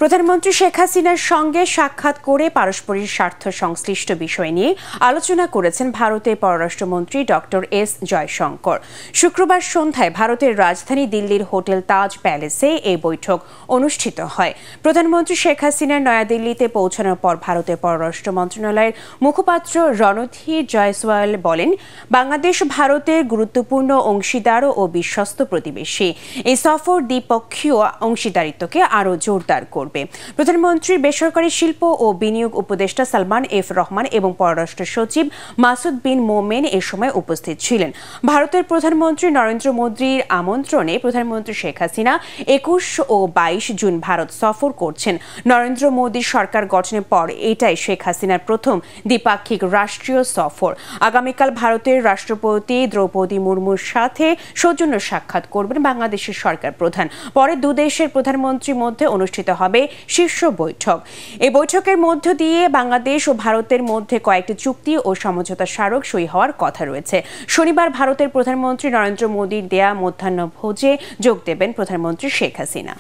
প্রধানমন্ত্রী শেখ হাসিনার সঙ্গে সাক্ষাৎ করে পারস্পরিক স্বার্থ সংশ্লিষ্ট বিষয় নিয়ে আলোচনা করেছেন ভারতের পররাষ্ট্রমন্ত্রী ডক্টর এস জয়শঙ্কর। শুক্রবার সন্ধ্যায় ভারতের রাজধানী দিল্লির হোটেল তাজ প্যালেসে এই বৈঠক অনুষ্ঠিত হয়। প্রধানমন্ত্রী শেখ হাসিনার নয়াদিল্লিতে পৌঁছানোর পর ভারতের পররাষ্ট্র মন্ত্রণালয়ের মুখপাত্র রণধীর জয়সওয়াল বলেন, বাংলাদেশ ভারতের গুরুত্বপূর্ণ অংশীদার ও বিশ্বস্ত প্রতিবেশী। এই সফর দ্বিপক্ষীয় অংশীদারিত্বকে আরও জোরদার করবে। প্রধানমন্ত্রীর বেসরকারি শিল্প ও বিনিয়োগ উপদেষ্টা সালমান এফ রহমান এবং পররাষ্ট্র সচিব মাসুদ বিন মোমেন এ সময় উপস্থিত ছিলেন। ভারতের প্রধানমন্ত্রী নরেন্দ্র মোদীর আমন্ত্রণে প্রধানমন্ত্রী শেখ হাসিনা ২১ ও ২২ জুন ভারত সফর করছেন। নরেন্দ্র মোদীর সরকার গঠনের পর এটাই শেখ হাসিনার প্রথম দ্বিপাক্ষিক রাষ্ট্রীয় সফর। আগামীকাল ভারতের রাষ্ট্রপতি দ্রৌপদী মুর্মুর সাথে সৌজন্য সাক্ষাৎ করবেন বাংলাদেশের সরকার প্রধান। পরে দুদেশের প্রধানমন্ত্রীর মধ্যে অনুষ্ঠিত হবে শীর্ষ বৈঠক। এই বৈঠকের মধ্য দিয়ে বাংলাদেশ ও ভারতের মধ্যে কয়েকটি চুক্তি ও সমঝোতা স্মারক সই হওয়ার কথা রয়েছে। শনিবার ভারতের প্রধানমন্ত্রী নরেন্দ্র মোদীর দেয়া মধ্যাহ্ন ভোজে যোগ দেবেন প্রধানমন্ত্রী শেখ হাসিনা।